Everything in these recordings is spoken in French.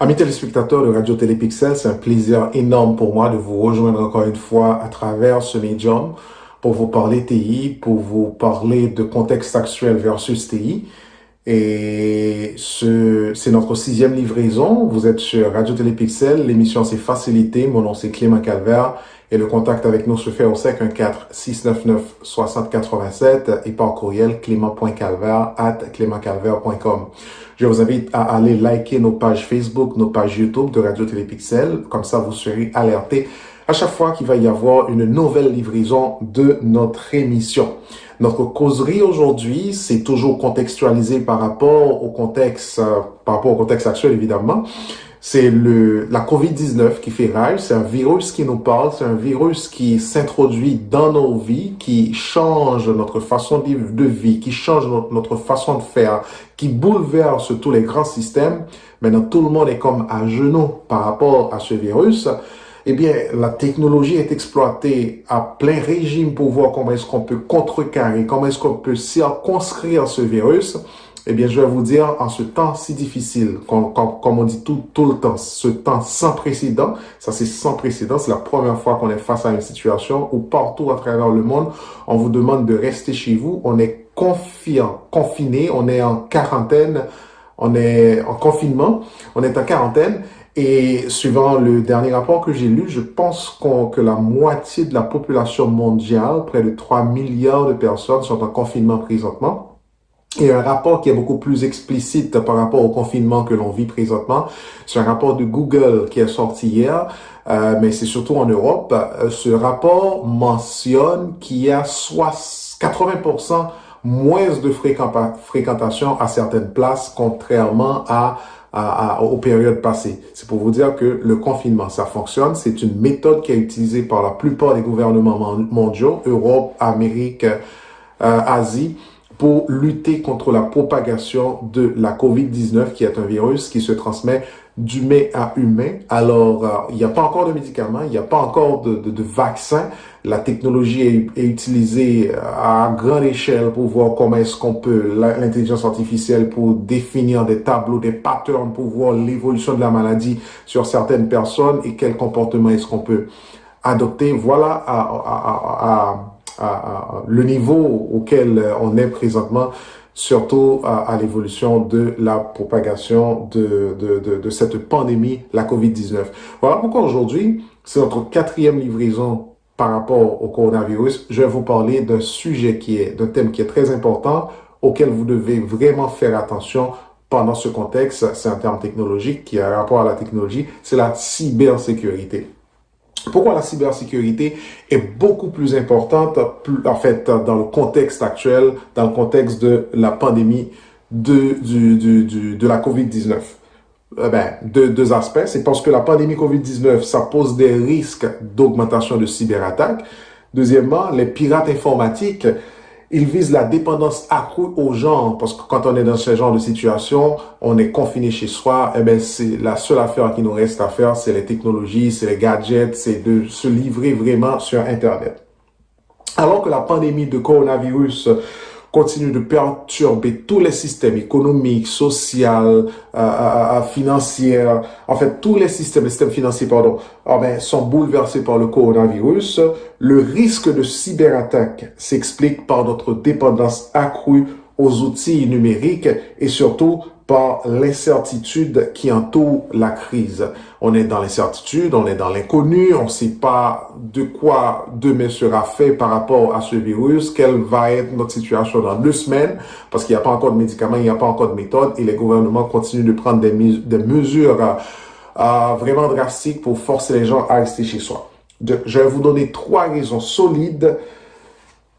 Amis téléspectateurs de Radio Télépixel, c'est un plaisir énorme pour moi de vous rejoindre encore une fois à travers ce médium pour vous parler TI, pour vous parler de contexte actuel versus TI. Et c'est notre sixième livraison. Vous êtes sur Radio Télépixel. L'émission c'est Facilité. Mon nom c'est Clément Calvert. Et le contact avec nous se fait au 514-699-6087 et par courriel clément.calvert@clémentcalvert.com. Je vous invite à aller liker nos pages Facebook, nos pages YouTube de Radio Télépixel. Comme ça, vous serez alertés à chaque fois qu'il va y avoir une nouvelle livraison de notre émission. Notre causerie aujourd'hui, c'est toujours contextualisé par rapport au contexte actuel évidemment. C'est la COVID-19 qui fait rage, c'est un virus qui nous parle, c'est un virus qui s'introduit dans nos vies, qui change notre façon de vie, qui change notre façon de faire, qui bouleverse tous les grands systèmes. Maintenant, tout le monde est comme à genoux par rapport à ce virus. Eh bien, la technologie est exploitée à plein régime pour voir comment est-ce qu'on peut contrecarrer, comment est-ce qu'on peut circonscrire ce virus. Eh bien, je vais vous dire, en ce temps si difficile, comme on dit tout le temps, ce temps sans précédent, ça c'est sans précédent, c'est la première fois qu'on est face à une situation où partout à travers le monde, on vous demande de rester chez vous, on est confiné, on est en quarantaine, on est en confinement, on est en quarantaine. Et suivant le dernier rapport que j'ai lu, je pense que la moitié de la population mondiale, près de 3 milliards de personnes, sont en confinement présentement. Et un rapport qui est beaucoup plus explicite par rapport au confinement que l'on vit présentement, c'est un rapport de Google qui est sorti hier, mais c'est surtout en Europe. Ce rapport mentionne qu'il y a 80% moins de fréquentation à certaines places, contrairement aux périodes passées. C'est pour vous dire que le confinement, ça fonctionne. C'est une méthode qui est utilisée par la plupart des gouvernements mondiaux, Europe, Amérique, Asie, pour lutter contre la propagation de la COVID-19, qui est un virus qui se transmet d'humain à humain. Alors, il n'y a pas encore de médicaments, il n'y a pas encore de vaccin. La technologie est utilisée à grande échelle pour voir comment est-ce qu'on peut, l'intelligence artificielle, pour définir des tableaux, des patterns, pour voir l'évolution de la maladie sur certaines personnes et quel comportement est-ce qu'on peut adopter. Voilà le niveau auquel on est présentement, surtout à l'évolution de la propagation de cette pandémie, la COVID-19. Voilà pourquoi aujourd'hui, c'est notre quatrième livraison par rapport au coronavirus. Je vais vous parler d'un d'un thème qui est très important, auquel vous devez vraiment faire attention pendant ce contexte. C'est un terme technologique qui a rapport à la technologie, c'est la cybersécurité. Pourquoi la cybersécurité est beaucoup plus importante, en fait, dans le contexte actuel, dans le contexte de la pandémie de la COVID-19? Deux aspects. C'est parce que la pandémie COVID-19, ça pose des risques d'augmentation de cyberattaques. Deuxièmement, les pirates informatiques, ils visent la dépendance accrue aux gens, parce que quand on est dans ce genre de situation, on est confiné chez soi, c'est la seule affaire qui nous reste à faire, c'est les technologies, c'est les gadgets, c'est de se livrer vraiment sur Internet. Alors que la pandémie de coronavirus continue de perturber tous les systèmes économiques, sociaux, financiers, en fait, tous les systèmes financiers, sont bouleversés par le coronavirus. Le risque de cyberattaque s'explique par notre dépendance accrue aux outils numériques et surtout par l'incertitude qui entoure la crise. On est dans l'incertitude, on est dans l'inconnu, on ne sait pas de quoi demain sera fait par rapport à ce virus, quelle va être notre situation dans 2 semaines, parce qu'il n'y a pas encore de médicaments, il n'y a pas encore de méthode, et les gouvernements continuent de prendre des mesures vraiment drastiques pour forcer les gens à rester chez soi. Je vais vous donner 3 raisons solides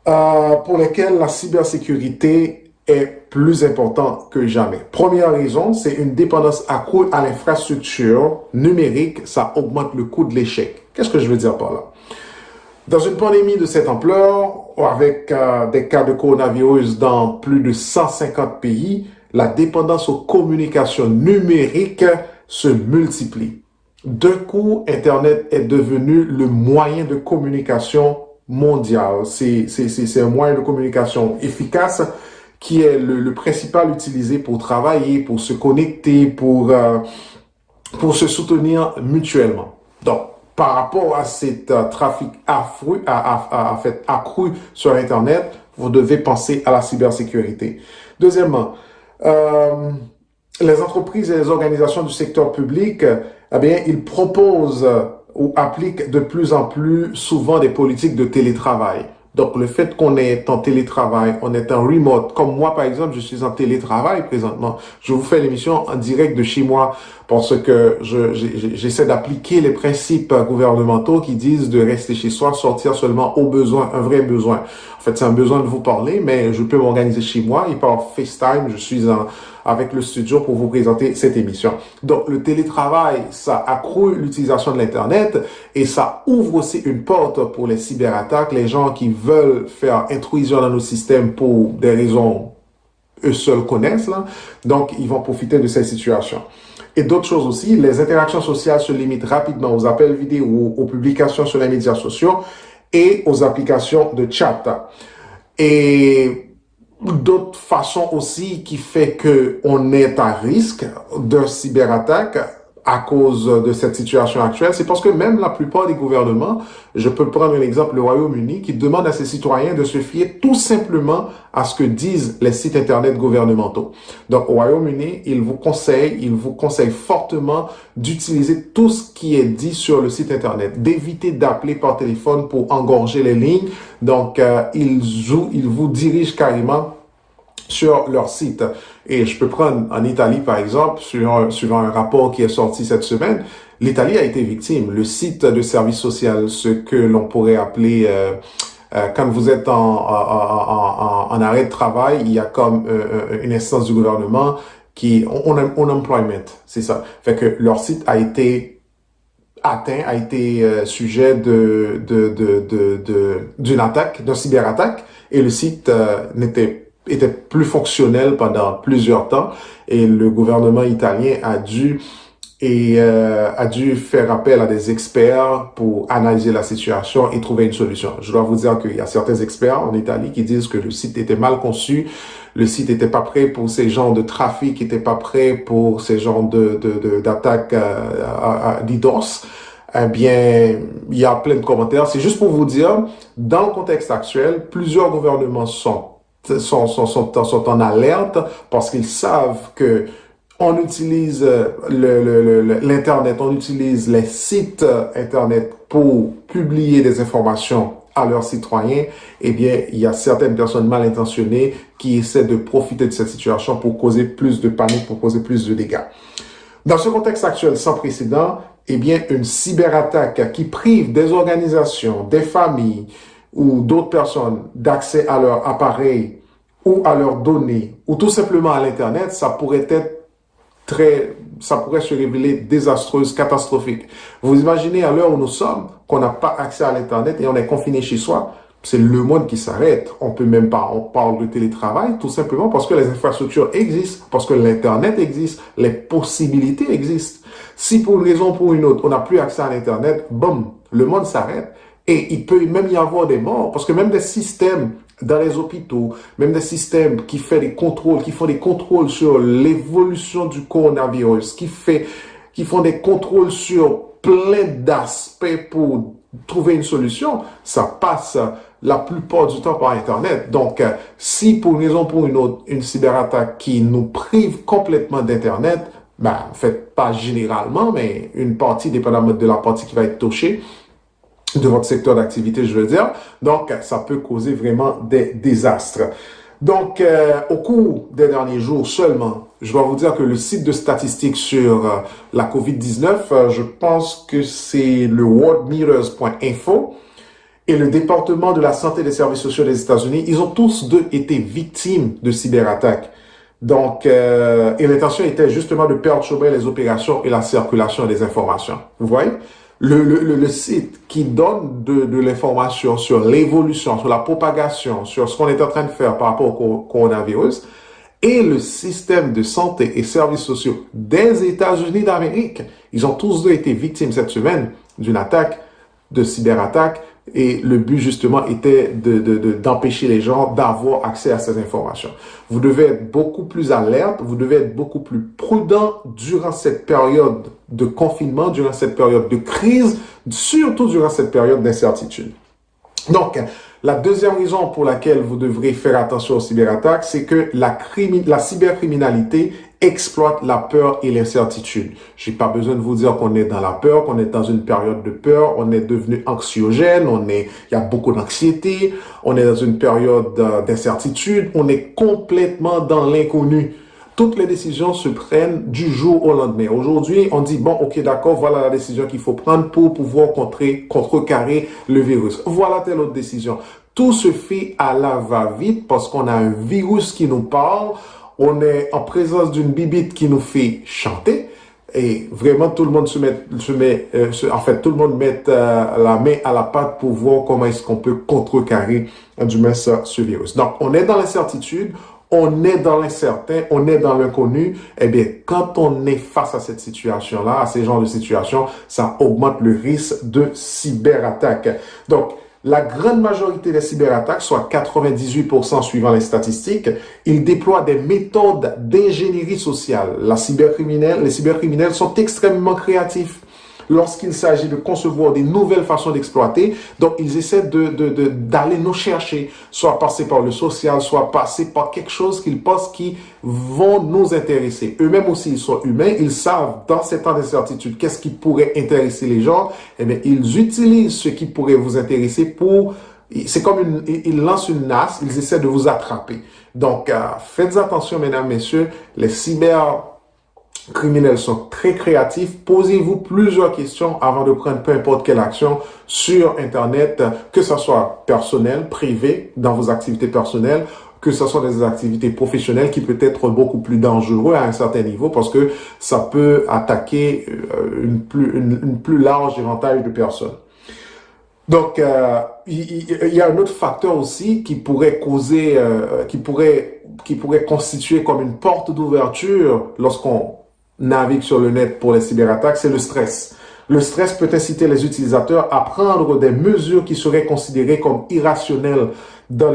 pour lesquelles la cybersécurité est plus important que jamais. Première raison, c'est une dépendance accrue à l'infrastructure numérique. Ça augmente le coût de l'échec. Qu'est-ce que je veux dire par là? Dans une pandémie de cette ampleur, avec des cas de coronavirus dans plus de 150 pays, la dépendance aux communications numériques se multiplie. D'un coup, Internet est devenu le moyen de communication mondial. C'est un moyen de communication efficace qui est le principal utilisé pour travailler, pour se connecter, pour pour se soutenir mutuellement. Donc, par rapport à cet trafic accru sur Internet, vous devez penser à la cybersécurité. Deuxièmement, les entreprises et les organisations du secteur public, eh bien, ils proposent ou appliquent de plus en plus souvent des politiques de télétravail. Donc, le fait qu'on est en télétravail, on est en remote, comme moi, par exemple, je suis en télétravail présentement. Je vous fais l'émission en direct de chez moi parce que j'essaie d'appliquer les principes gouvernementaux qui disent de rester chez soi, sortir seulement au besoin, un vrai besoin. En fait, c'est un besoin de vous parler, mais je peux m'organiser chez moi et par FaceTime, je suis avec le studio pour vous présenter cette émission. Donc, le télétravail, ça accroît l'utilisation de l'Internet et ça ouvre aussi une porte pour les cyberattaques, les gens qui veulent faire intrusion dans nos systèmes pour des raisons eux seuls connaissent, là. Donc, ils vont profiter de cette situation. Et d'autres choses aussi, les interactions sociales se limitent rapidement aux appels vidéo, aux publications sur les médias sociaux et aux applications de chat. Et d'autres façons aussi qui fait que on est à risque de cyberattaque à cause de cette situation actuelle, c'est parce que même la plupart des gouvernements, je peux prendre un exemple, le Royaume-Uni, qui demande à ses citoyens de se fier tout simplement à ce que disent les sites Internet gouvernementaux. Donc, au Royaume-Uni, il vous conseille fortement d'utiliser tout ce qui est dit sur le site Internet, d'éviter d'appeler par téléphone pour engorger les lignes. Donc, ils vous dirigent carrément sur leur site. Et je peux prendre en Italie, par exemple, suivant un rapport qui est sorti cette semaine, l'Italie a été victime. Le site de service social, ce que l'on pourrait appeler, quand vous êtes en arrêt de travail, il y a comme une instance du gouvernement qui, on employment, c'est ça. Fait que leur site a été atteint, a été sujet d'une attaque, d'une cyberattaque, et le site était plus fonctionnel pendant plusieurs temps et le gouvernement italien a dû faire appel à des experts pour analyser la situation et trouver une solution. Je dois vous dire qu'il y a certains experts en Italie qui disent que le site était mal conçu, le site n'était pas prêt pour ces genres de trafic, n'était pas prêt pour ces genres d'attaques DDoS. Eh bien, il y a plein de commentaires. C'est juste pour vous dire, dans le contexte actuel, plusieurs gouvernements sont en alerte parce qu'ils savent que on utilise l'Internet, on utilise les sites Internet pour publier des informations à leurs citoyens. Eh bien, il y a certaines personnes mal intentionnées qui essaient de profiter de cette situation pour causer plus de panique, pour causer plus de dégâts. Dans ce contexte actuel sans précédent, eh bien, une cyberattaque qui prive des organisations, des familles, ou d'autres personnes d'accès à leur appareil ou à leurs données ou tout simplement à l'Internet, ça pourrait se révéler désastreuse, catastrophique. Vous imaginez à l'heure où nous sommes, qu'on n'a pas accès à l'Internet et on est confiné chez soi, c'est le monde qui s'arrête. On parle de télétravail tout simplement parce que les infrastructures existent, parce que l'Internet existe, les possibilités existent. Si pour une raison ou pour une autre, on n'a plus accès à l'Internet, boum, le monde s'arrête. Et il peut même y avoir des morts, parce que même des systèmes dans les hôpitaux, même des systèmes qui font des contrôles sur l'évolution du coronavirus, qui font des contrôles sur plein d'aspects pour trouver une solution, ça passe la plupart du temps par Internet. Donc, si pour une raison ou pour une autre, une cyberattaque qui nous prive complètement d'Internet, en fait, pas généralement, mais une partie, dépendamment de la partie qui va être touchée, de votre secteur d'activité, je veux dire. Donc, ça peut causer vraiment des désastres. Donc, au cours des derniers jours seulement, je dois vous dire que le site de statistiques sur la COVID-19, je pense que c'est le worldmeters.info et le département de la santé et des services sociaux des États-Unis, ils ont tous deux été victimes de cyberattaques. Donc, et l'intention était justement de perturber les opérations et la circulation des informations. Vous voyez? Le site qui donne de l'information sur l'évolution, sur la propagation, sur ce qu'on est en train de faire par rapport au coronavirus, et le système de santé et services sociaux des États-Unis d'Amérique. Ils ont tous deux été victimes cette semaine d'une attaque, de cyberattaque, Et le but, justement, était d'empêcher les gens d'avoir accès à ces informations. Vous devez être beaucoup plus alerte, vous devez être beaucoup plus prudent durant cette période de confinement, durant cette période de crise, surtout durant cette période d'incertitude. Donc, la deuxième raison pour laquelle vous devrez faire attention aux cyberattaques, c'est que la cybercriminalité exploite la peur et l'incertitude. J'ai pas besoin de vous dire qu'on est dans la peur, qu'on est dans une période de peur, on est devenu anxiogène, il y a beaucoup d'anxiété, on est dans une période d'incertitude, on est complètement dans l'inconnu. Toutes les décisions se prennent du jour au lendemain. Aujourd'hui, on dit, bon, ok, d'accord, voilà la décision qu'il faut prendre pour pouvoir contrecarrer le virus. Voilà telle autre décision. Tout se fait à la va-vite parce qu'on a un virus qui nous parle, on est en présence d'une bibite qui nous fait chanter. Et vraiment, tout le monde tout le monde met la main à la pâte pour voir comment est-ce qu'on peut contrecarrer du moins ce virus. Donc, on est dans l'incertitude, on est dans l'incertain, on est dans l'inconnu. Eh bien, quand on est face à cette situation-là, à ces genres de situations, ça augmente le risque de cyberattaque. Donc, la grande majorité des cyberattaques, soit 98% suivant les statistiques, ils déploient des méthodes d'ingénierie sociale. Les cybercriminels sont extrêmement créatifs lorsqu'il s'agit de concevoir des nouvelles façons d'exploiter. Donc, ils essaient d'aller nous chercher, soit passer par le social, soit passer par quelque chose qu'ils pensent qui vont nous intéresser. Eux-mêmes aussi, ils sont humains. Ils savent, dans ces temps d'incertitude, qu'est-ce qui pourrait intéresser les gens. Eh bien, ils utilisent ce qui pourrait vous intéresser c'est comme ils lancent une nasse, ils essaient de vous attraper. Donc, faites attention, mesdames, messieurs, les cybercriminels sont très créatifs. Posez-vous plusieurs questions avant de prendre peu importe quelle action sur Internet, que ce soit personnel, privé, dans vos activités personnelles, que ce soit des activités professionnelles qui peut être beaucoup plus dangereux à un certain niveau parce que ça peut attaquer une plus large éventail de personnes. Donc, il y a un autre facteur aussi qui pourrait causer, qui pourrait constituer comme une porte d'ouverture lorsqu'on navigue sur le net pour les cyberattaques, c'est le stress. Le stress peut inciter les utilisateurs à prendre des mesures qui seraient considérées comme irrationnelles dans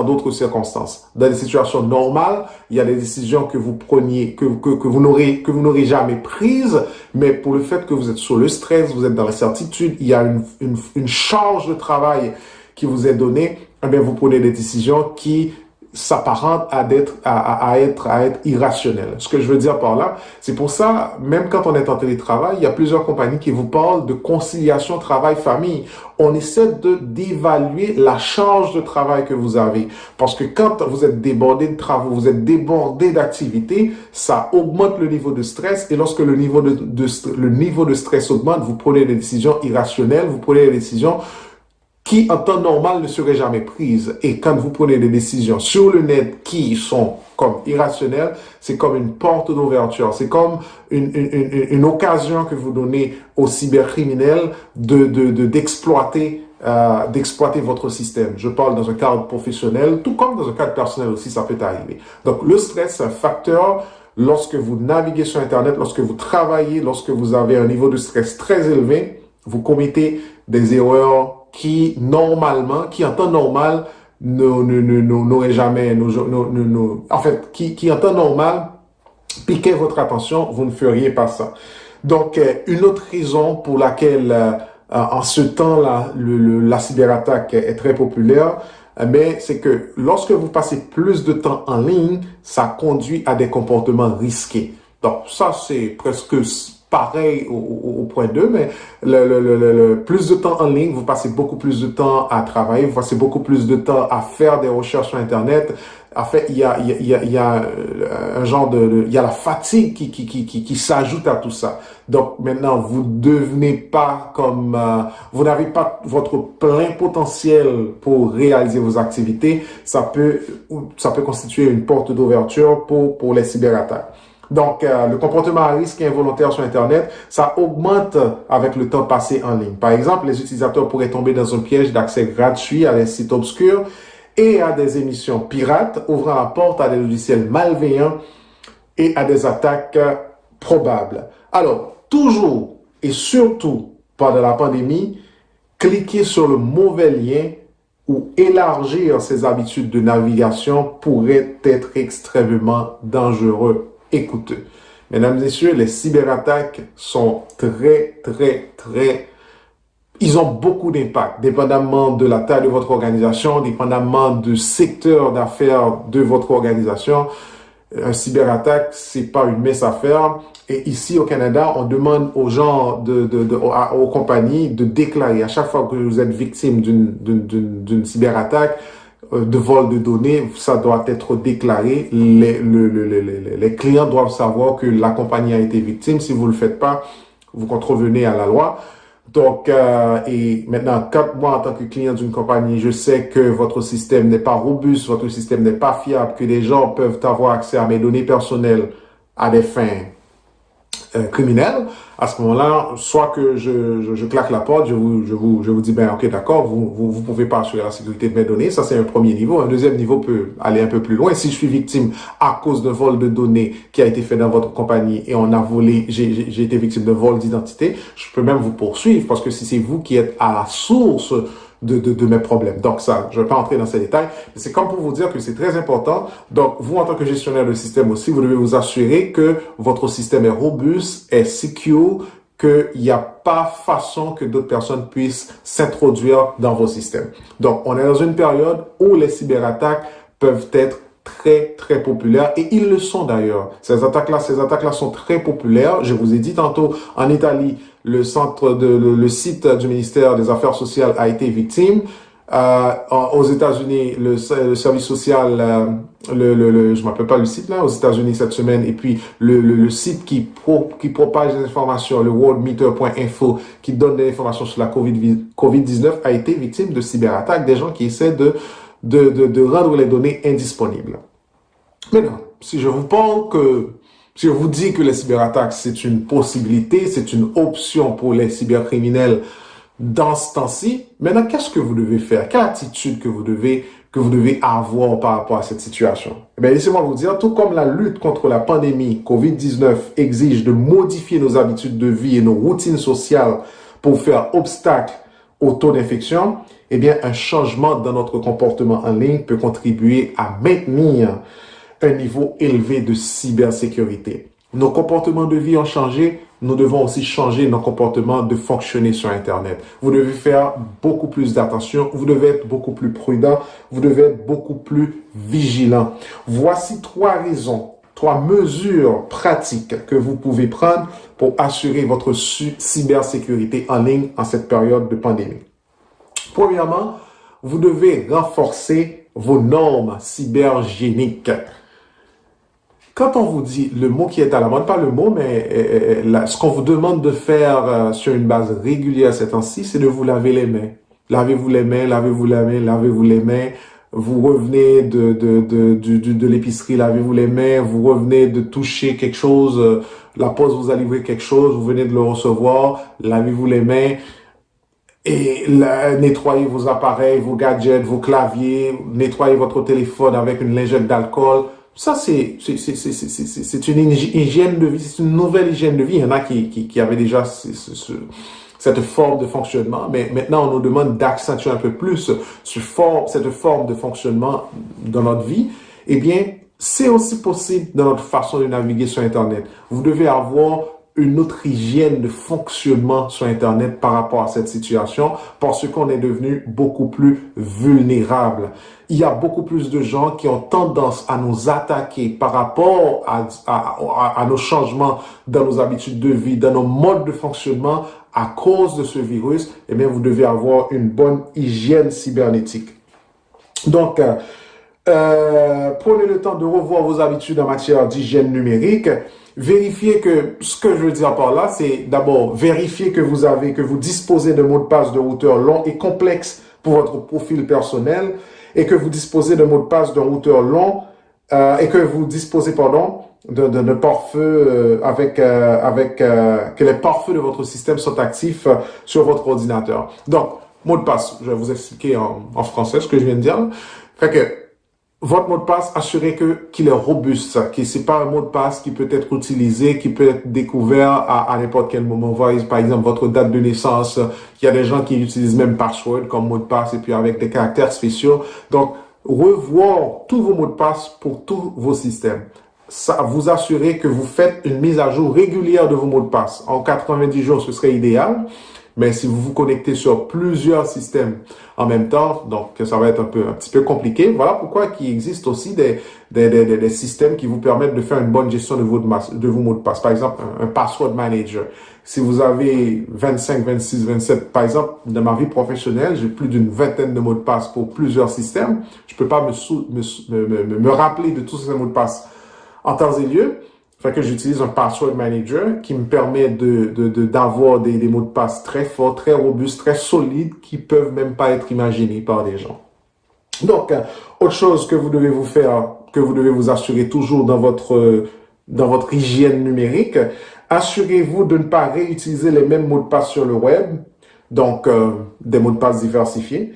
d'autres circonstances. Dans des situations normales, il y a des décisions que vous preniez, que vous n'aurez jamais prises, mais pour le fait que vous êtes sous le stress, vous êtes dans l'incertitude, il y a une charge de travail qui vous est donnée, eh bien, vous prenez des décisions qui s'apparente à être irrationnel. Ce que je veux dire par là, c'est pour ça, même quand on est en télétravail, il y a plusieurs compagnies qui vous parlent de conciliation travail-famille. On essaie d'évaluer la charge de travail que vous avez. Parce que quand vous êtes débordé de travaux, vous êtes débordé d'activités, ça augmente le niveau de stress. Et lorsque le niveau de stress augmente, vous prenez des décisions irrationnelles, vous prenez des décisions qui en temps normal ne seraient jamais prises. Et quand vous prenez des décisions sur le net qui sont comme irrationnelles, c'est comme une porte d'ouverture. C'est comme une occasion que vous donnez aux cybercriminels d'exploiter votre système. Je parle dans un cadre professionnel, tout comme dans un cadre personnel aussi, ça peut arriver. Donc, le stress, c'est un facteur. Lorsque vous naviguez sur Internet, lorsque vous travaillez, lorsque vous avez un niveau de stress très élevé, vous commettez des erreurs qui en temps normal n'aurait jamais, en fait, qui en temps normal piquait votre attention, vous ne feriez pas ça. Donc, une autre raison pour laquelle, en ce temps-là, la cyberattaque est très populaire, mais c'est que lorsque vous passez plus de temps en ligne, ça conduit à des comportements risqués. Donc, ça, c'est presque pareil au point 2, mais plus de temps en ligne, vous passez beaucoup plus de temps à travailler, vous passez beaucoup plus de temps à faire des recherches sur Internet. En fait, il y a un genre il y a la fatigue qui s'ajoute à tout ça. Donc maintenant, vous n'avez pas votre plein potentiel pour réaliser vos activités. Ça peut constituer une porte d'ouverture pour les cyberattaques. Donc, le comportement à risque involontaire sur Internet, ça augmente avec le temps passé en ligne. Par exemple, les utilisateurs pourraient tomber dans un piège d'accès gratuit à des sites obscurs et à des émissions pirates, ouvrant la porte à des logiciels malveillants et à des attaques probables. Alors, toujours et surtout pendant la pandémie, cliquer sur le mauvais lien ou élargir ses habitudes de navigation pourrait être extrêmement dangereux et coûteux. Mesdames et messieurs, les cyberattaques sont ils ont beaucoup d'impact, dépendamment de la taille de votre organisation, dépendamment du secteur d'affaires de votre organisation. Un cyberattaque, c'est pas une mince affaire. Et ici au Canada, on demande aux gens, aux compagnies de déclarer à chaque fois que vous êtes victime d'une cyberattaque, de vol de données, ça doit être déclaré. Les clients doivent savoir que la compagnie a été victime. Si vous le faites pas, vous contrevenez à la loi. Donc, et maintenant, quand moi, en tant que client d'une compagnie, je sais que votre système n'est pas robuste, votre système n'est pas fiable, que les gens peuvent avoir accès à mes données personnelles à des fins criminels, à ce moment-là, soit que je claque la porte, je vous dis, ben, ok, d'accord, vous pouvez pas assurer la sécurité de mes données. Ça, c'est un premier niveau. Un deuxième niveau peut aller un peu plus loin. Si je suis victime à cause d'un vol de données qui a été fait dans votre compagnie et on a volé, j'ai été victime de vol d'identité, je peux même vous poursuivre parce que si c'est vous qui êtes à la source de mes problèmes. Donc ça, je ne vais pas entrer dans ces détails, mais c'est comme pour vous dire que c'est très important. Donc, vous, en tant que gestionnaire de système aussi, vous devez vous assurer que votre système est robuste, est secure, qu'il n'y a pas façon que d'autres personnes puissent s'introduire dans vos systèmes. Donc, on est dans une période où les cyberattaques peuvent être très populaires et ils le sont d'ailleurs. Ces attaques-là sont très populaires. Je vous ai dit tantôt, en Italie, le site du ministère des Affaires sociales a été victime. Aux États-Unis, le service social, je m'appelle pas le site là, aux États-Unis cette semaine, et puis le site qui propage des informations, le worldmeter.info, qui donne des informations sur la COVID-19, a été victime de cyberattaques, des gens qui essaient de rendre les données indisponibles. Maintenant, si je vous dis que les cyberattaques, c'est une possibilité, c'est une option pour les cybercriminels dans ce temps-ci, maintenant, qu'est-ce que vous devez faire? Quelle attitude que vous devez avoir par rapport à cette situation? Eh bien, laissez-moi vous dire, tout comme la lutte contre la pandémie COVID-19 exige de modifier nos habitudes de vie et nos routines sociales pour faire obstacle au taux d'infection, eh bien, un changement dans notre comportement en ligne peut contribuer à maintenir un niveau élevé de cybersécurité. Nos comportements de vie ont changé, nous devons aussi changer nos comportements de fonctionner sur Internet. Vous devez faire beaucoup plus d'attention, vous devez être beaucoup plus prudent, vous devez être beaucoup plus vigilant. Voici 3 mesures pratiques que vous pouvez prendre pour assurer votre cybersécurité en ligne en cette période de pandémie. Premièrement, vous devez renforcer vos normes cybergéniques. Quand on vous dit le mot qui est à la mode, pas le mot, mais ce qu'on vous demande de faire sur une base régulière ces temps-ci, c'est de vous laver les mains. Lavez-vous les mains, lavez-vous les mains, lavez-vous les mains. Vous revenez de l'épicerie, lavez-vous les mains. Vous revenez de toucher quelque chose, la poste vous a livré quelque chose, vous venez de le recevoir, lavez-vous les mains. Et nettoyez vos appareils, vos gadgets, vos claviers, nettoyez votre téléphone avec une lingette d'alcool. Ça, c'est une hygiène de vie, c'est une nouvelle hygiène de vie. Il y en a qui avaient déjà cette forme de fonctionnement, mais maintenant, on nous demande d'accentuer un peu plus cette forme de fonctionnement dans notre vie. Eh bien, c'est aussi possible dans notre façon de naviguer sur Internet. Vous devez avoir une autre hygiène de fonctionnement sur Internet par rapport à cette situation parce qu'on est devenu beaucoup plus vulnérable. Il y a beaucoup plus de gens qui ont tendance à nous attaquer par rapport à nos changements dans nos habitudes de vie, dans nos modes de fonctionnement à cause de ce virus. Eh bien, vous devez avoir une bonne hygiène cybernétique. Donc, prenez le temps de revoir vos habitudes en matière d'hygiène numérique. Vérifiez que, ce que je veux dire par là, c'est d'abord vérifier que vous disposez de mots de passe de routeur long et complexe pour votre profil personnel et que vous disposez de mots de passe d'un routeur long et que vous disposez, de pare-feu que les pare-feux de votre système sont actifs sur votre ordinateur. Donc, mot de passe, je vais vous expliquer en français ce que je viens de dire. Fait que, votre mot de passe, assurez qu'il est robuste, que c'est pas un mot de passe qui peut être utilisé, qui peut être découvert à n'importe quel moment. Voyez, par exemple, votre date de naissance. Il y a des gens qui utilisent même password comme mot de passe et puis avec des caractères spéciaux. Donc, revoir tous vos mots de passe pour tous vos systèmes. Ça vous assurez que vous faites une mise à jour régulière de vos mots de passe. En 90 jours, ce serait idéal. Mais si vous vous connectez sur plusieurs systèmes en même temps, donc ça va être un petit peu compliqué. Voilà pourquoi il existe aussi des systèmes qui vous permettent de faire une bonne gestion de vos mots de passe. Par exemple, un password manager. Si vous avez 25, 26, 27, par exemple, dans ma vie professionnelle, j'ai plus d'une vingtaine de mots de passe pour plusieurs systèmes. Je peux pas me rappeler de tous ces mots de passe en temps et lieu. Fait que j'utilise un password manager qui me permet d'avoir des mots de passe très forts, très robustes, très solides, qui peuvent même pas être imaginés par des gens. Donc, autre chose que vous devez vous faire, que vous devez vous assurer toujours dans votre hygiène numérique, assurez-vous de ne pas réutiliser les mêmes mots de passe sur le web. Donc, des mots de passe diversifiés.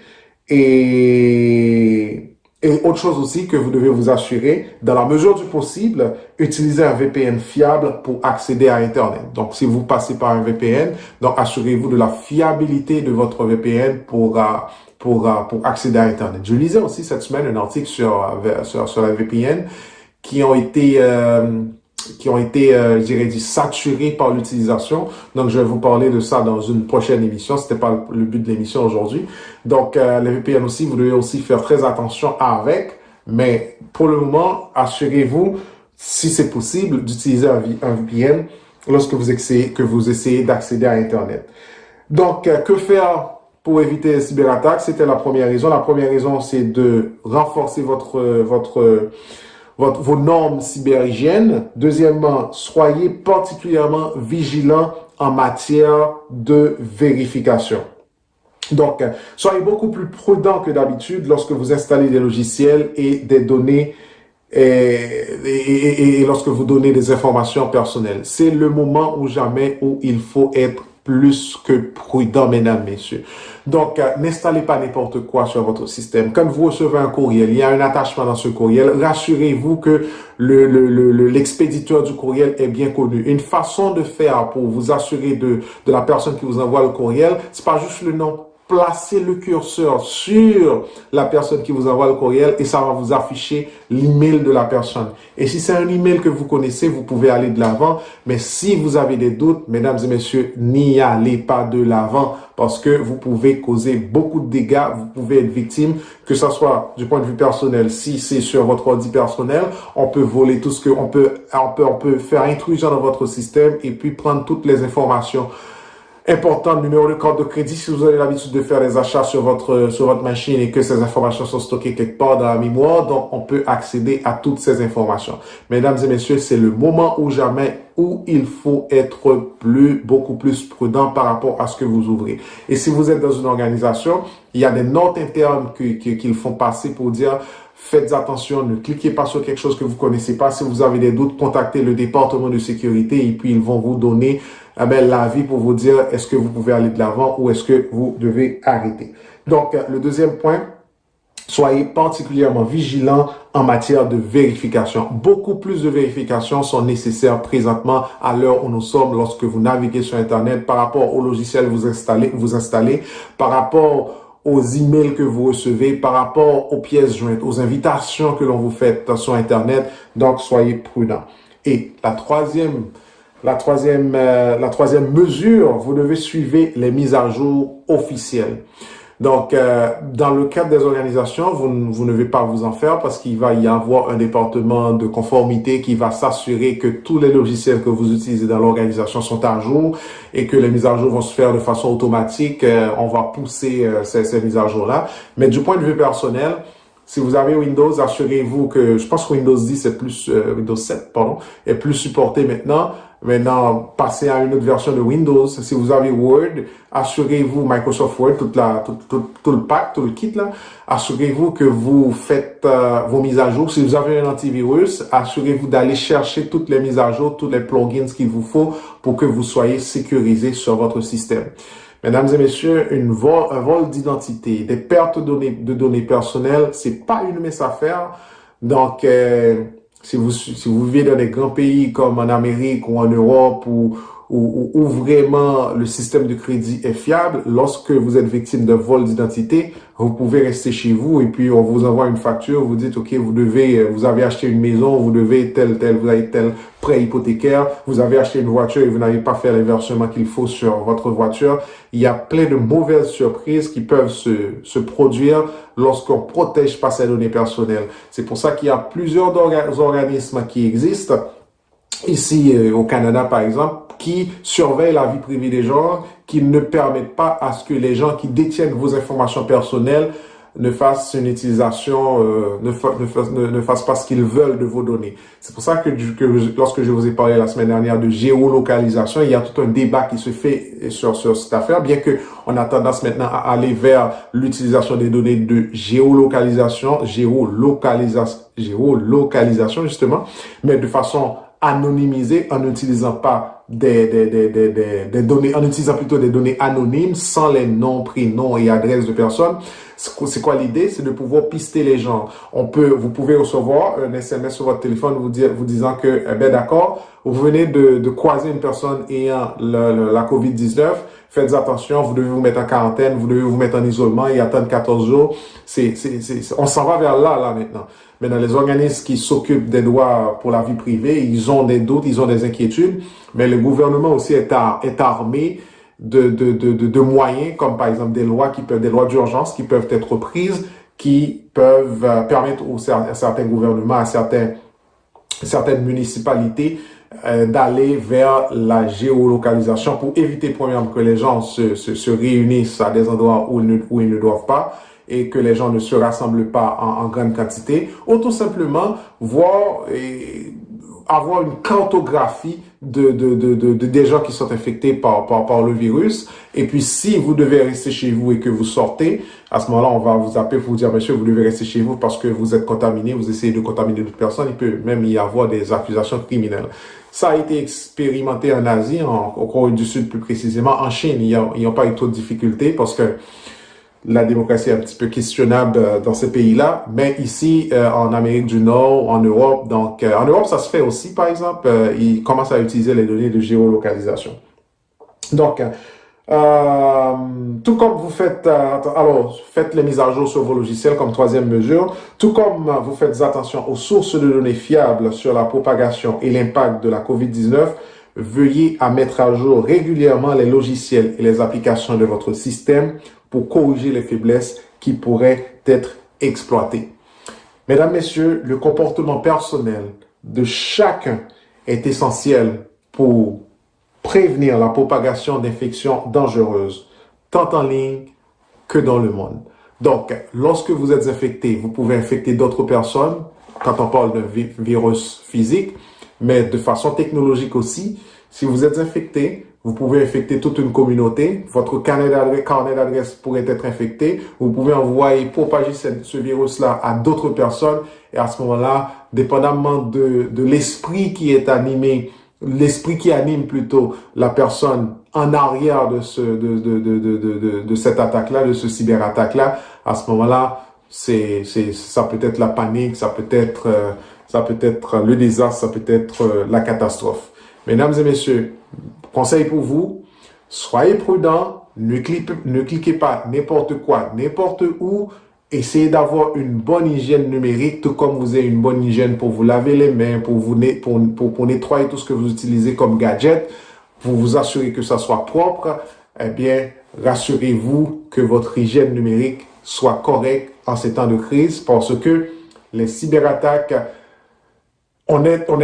Et autre chose aussi que vous devez vous assurer, dans la mesure du possible, utiliser un VPN fiable pour accéder à Internet. Donc, si vous passez par un VPN, donc assurez-vous de la fiabilité de votre VPN pour accéder à Internet. Je lisais aussi cette semaine un article sur la VPN qui ont été, je dirais, saturés par l'utilisation. Donc, je vais vous parler de ça dans une prochaine émission. C'était pas le but de l'émission aujourd'hui. Donc, les VPN aussi, vous devez aussi faire très attention avec. Mais pour le moment, assurez-vous, si c'est possible, d'utiliser un VPN lorsque vous essayez d'accéder à Internet. Donc, que faire pour éviter les cyberattaques? C'était la première raison. La première raison, c'est de renforcer vos normes cyberhygiène. Deuxièmement, soyez particulièrement vigilants en matière de vérification. Donc, soyez beaucoup plus prudent que d'habitude lorsque vous installez des logiciels et des données et lorsque vous donnez des informations personnelles. C'est le moment ou jamais où il faut être plus que prudent, mesdames, messieurs. Donc, n'installez pas n'importe quoi sur votre système. Quand vous recevez un courriel, il y a un attachement dans ce courriel, rassurez-vous que l'expéditeur du courriel est bien connu. Une façon de faire pour vous assurer de la personne qui vous envoie le courriel, c'est pas juste le nom. Placez le curseur sur la personne qui vous envoie le courriel et ça va vous afficher l'email de la personne. Et si c'est un email que vous connaissez, vous pouvez aller de l'avant. Mais si vous avez des doutes, mesdames et messieurs, n'y allez pas de l'avant parce que vous pouvez causer beaucoup de dégâts. Vous pouvez être victime, que ce soit du point de vue personnel. Si c'est sur votre ordi personnel, on peut voler tout ce que on peut faire intrusion dans votre système et puis prendre toutes les informations. Important, numéro de carte de crédit, si vous avez l'habitude de faire des achats sur votre machine et que ces informations sont stockées quelque part dans la mémoire, donc on peut accéder à toutes ces informations. Mesdames et messieurs, c'est le moment ou jamais où il faut être beaucoup plus prudent par rapport à ce que vous ouvrez. Et si vous êtes dans une organisation, il y a des notes internes qu'ils font passer pour dire faites attention, ne cliquez pas sur quelque chose que vous connaissez pas. Si vous avez des doutes, contactez le département de sécurité et puis ils vont vous donner l'avis pour vous dire est-ce que vous pouvez aller de l'avant ou est-ce que vous devez arrêter. Donc, le deuxième point, soyez particulièrement vigilants en matière de vérification. Beaucoup plus de vérifications sont nécessaires présentement à l'heure où nous sommes lorsque vous naviguez sur Internet par rapport au logiciel que vous installez, par rapport aux emails que vous recevez, par rapport aux pièces jointes, aux invitations que l'on vous fait sur Internet. Donc, soyez prudents. Et la troisième mesure, vous devez suivre les mises à jour officielles. Donc, dans le cadre des organisations, vous ne devez pas vous en faire parce qu'il va y avoir un département de conformité qui va s'assurer que tous les logiciels que vous utilisez dans l'organisation sont à jour et que les mises à jour vont se faire de façon automatique. On va pousser ces mises à jour-là. Mais du point de vue personnel, si vous avez Windows, assurez-vous que, je pense que Windows 10 Windows 7, pardon, est plus supporté maintenant. Maintenant, passez à une autre version de Windows. Si vous avez Word, assurez-vous, Microsoft Word, tout le pack, tout le kit là, assurez-vous que vous faites vos mises à jour. Si vous avez un antivirus, assurez-vous d'aller chercher toutes les mises à jour, tous les plugins qu'il vous faut pour que vous soyez sécurisé sur votre système. Mesdames et messieurs, un vol d'identité, des pertes de données personnelles, c'est pas une mince affaire. Donc, si vous vivez dans des grands pays comme en Amérique ou en Europe où vraiment le système de crédit est fiable, lorsque vous êtes victime de vol d'identité, vous pouvez rester chez vous et puis on vous envoie une facture, vous dites, OK, vous avez acheté une maison, vous devez vous avez tel prêt hypothécaire, vous avez acheté une voiture et vous n'avez pas fait les versements qu'il faut sur votre voiture. Il y a plein de mauvaises surprises qui peuvent se produire lorsqu'on protège pas ses données personnelles. C'est pour ça qu'il y a plusieurs organismes qui existent ici au Canada, par exemple, qui surveillent la vie privée des gens, qui ne permettent pas à ce que les gens qui détiennent vos informations personnelles ne fassent une utilisation, ne fassent pas ce qu'ils veulent de vos données. C'est pour ça que lorsque je vous ai parlé la semaine dernière de géolocalisation, il y a tout un débat qui se fait sur cette affaire, bien que on a tendance maintenant à aller vers l'utilisation des données de géolocalisation justement, mais de façon anonymisée en n'utilisant pas des données, en utilisant plutôt des données anonymes sans les noms, prénoms et adresses de personnes. C'est quoi l'idée? C'est de pouvoir pister les gens. Vous pouvez recevoir un SMS sur votre téléphone vous disant que, eh ben d'accord, vous venez de croiser une personne ayant la COVID-19, faites attention, vous devez vous mettre en quarantaine, vous devez vous mettre en isolement et attendre 14 jours. On s'en va vers là maintenant. Maintenant, les organismes qui s'occupent des droits pour la vie privée, ils ont des doutes, ils ont des inquiétudes, mais le gouvernement aussi est armé de moyens, comme par exemple des lois d'urgence qui peuvent être prises, qui peuvent permettre à certains gouvernements, à certaines municipalités d'aller vers la géolocalisation pour éviter premièrement que les gens se réunissent à des endroits où ils ne doivent pas et que les gens ne se rassemblent pas en grande quantité, ou tout simplement avoir une cartographie des gens qui sont infectés par le virus. Et puis, si vous devez rester chez vous et que vous sortez, à ce moment-là, on va vous appeler pour vous dire, monsieur, vous devez rester chez vous parce que vous êtes contaminé, vous essayez de contaminer d'autres personnes. Il peut même y avoir des accusations criminelles. Ça a été expérimenté en Asie, en Corée du Sud plus précisément. En Chine, ils n'ont pas eu trop de difficultés parce que la démocratie est un petit peu questionnable dans ces pays-là, mais ici, en Amérique du Nord, en Europe, donc en Europe, ça se fait aussi, par exemple, ils commencent à utiliser les données de géolocalisation. Donc, tout comme vous faites, faites les mises à jour sur vos logiciels comme troisième mesure, tout comme vous faites attention aux sources de données fiables sur la propagation et l'impact de la COVID-19, veuillez à mettre à jour régulièrement les logiciels et les applications de votre système pour corriger les faiblesses qui pourraient être exploitées. Mesdames, Messieurs, le comportement personnel de chacun est essentiel pour prévenir la propagation d'infections dangereuses, tant en ligne que dans le monde. Donc, lorsque vous êtes infecté, vous pouvez infecter d'autres personnes, quand on parle d'un virus physique, mais de façon technologique aussi. Si vous êtes infecté, vous pouvez infecter toute une communauté. Votre carnet d'adresse pourrait être infecté. Vous pouvez propager ce virus-là à d'autres personnes. Et à ce moment-là, dépendamment de l'esprit qui est animé, l'esprit qui anime plutôt la personne en arrière de cette attaque-là, de ce cyberattaque-là, à ce moment-là, ça peut être la panique, ça peut être le désastre, ça peut être la catastrophe. Mesdames et messieurs, conseil pour vous, soyez prudents, ne cliquez pas n'importe quoi, n'importe où. Essayez d'avoir une bonne hygiène numérique, tout comme vous avez une bonne hygiène pour vous laver les mains, pour nettoyer tout ce que vous utilisez comme gadget, pour vous assurer que ça soit propre. Eh bien, rassurez-vous que votre hygiène numérique soit correcte en ces temps de crise, parce que les cyberattaques, on est en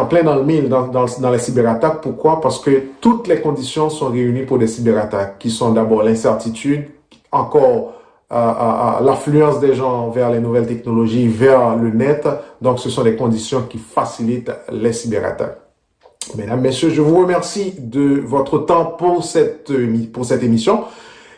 plein dans le mille dans les cyberattaques. Pourquoi? Parce que toutes les conditions sont réunies pour des cyberattaques, qui sont d'abord l'incertitude, encore l'affluence des gens vers les nouvelles technologies, vers le net. Donc, ce sont les conditions qui facilitent les cyberattaques. Mesdames, Messieurs, je vous remercie de votre temps pour cette émission.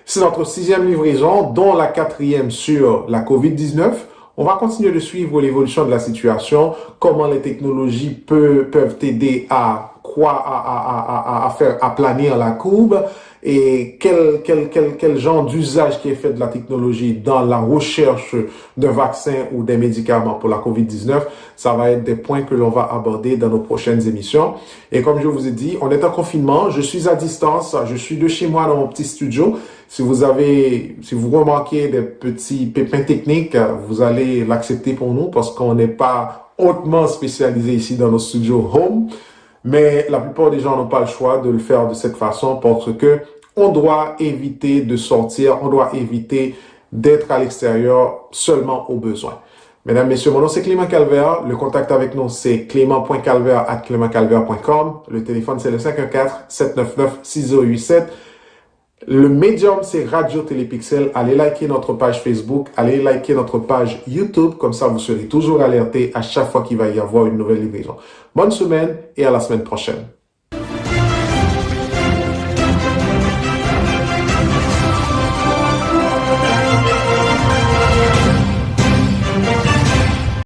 C'est notre 6e livraison, dont la 4e sur la COVID-19. On va continuer de suivre l'évolution de la situation, comment les technologies peuvent aider à quoi à faire, à planir la courbe et quel genre d'usage qui est fait de la technologie dans la recherche de vaccins ou des médicaments pour la COVID-19. Ça va être des points que l'on va aborder dans nos prochaines émissions. Et comme je vous ai dit, on est en confinement, je suis à distance, je suis de chez moi dans mon petit studio. Si vous remarquez des petits pépins techniques, vous allez l'accepter pour nous parce qu'on n'est pas hautement spécialisé ici dans nos studios home. Mais la plupart des gens n'ont pas le choix de le faire de cette façon parce que on doit éviter de sortir, on doit éviter d'être à l'extérieur seulement au besoin. Mesdames, Messieurs, mon nom c'est Clément Calvaire. Le contact avec nous c'est clément.calvaire@clémentcalvaire.com. Le téléphone c'est le 514-799-6087. Le médium, c'est Radio Télépixel. Allez liker notre page Facebook, allez liker notre page YouTube. Comme ça, vous serez toujours alerté à chaque fois qu'il va y avoir une nouvelle livraison. Bonne semaine et à la semaine prochaine.